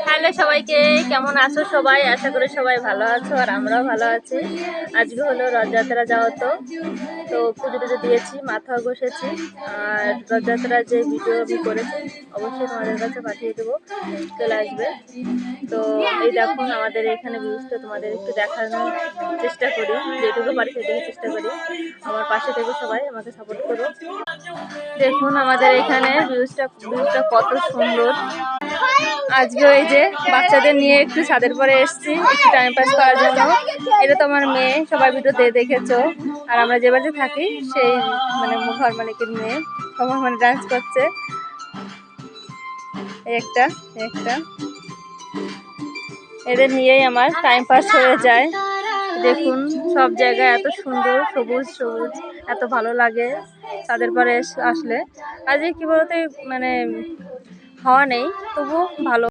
Hello সবাইকে, কেমন আছো সবাই? আশা করি সবাই ভালো আছো আর আমরাও ভালো আছি। আজকে হলো রথযাত্রা যাওয়া, তো পুজো টুজো দিয়েছি, মাথা ঘষেছি। আর রথযাত্রার যে ভিডিও আমি করেছি অবশ্যই তোমাদের কাছে পাঠিয়ে দেবো, চলে আসবে। তো এই দেখুন আমাদের এখানে ভিউজটা তোমাদের একটু দেখানোর চেষ্টা করি, যেটুকু পারি সেটুকু চেষ্টা করি। আমার পাশে থেকে সবাই আমাকে সাপোর্ট করো। দেখুন আমাদের এখানে ভিউজটা কত সুন্দর। আজকে এই যে বাচ্চাদের নিয়ে একটু ছাদের পরে এসেছি একটু টাইম পাস করার জন্য। এটা তো আমার মেয়ে, সবাই ভিডিও দেখেছো। আর আমরা যে বাড়িতে থাকি সেই মানে ঘর মালিকের মেয়ে, সবাই মানে ডান্স করছে। একটা একটা এদের নিয়েই আমার টাইম পাস হয়ে যায়। দেখুন সব জায়গায় এত সুন্দর সবুজ সবুজ, এত ভালো লাগে তাদের পরে আসলে। আজকে কি বলতে মানে হাওয়া নেই, তবু ভালো।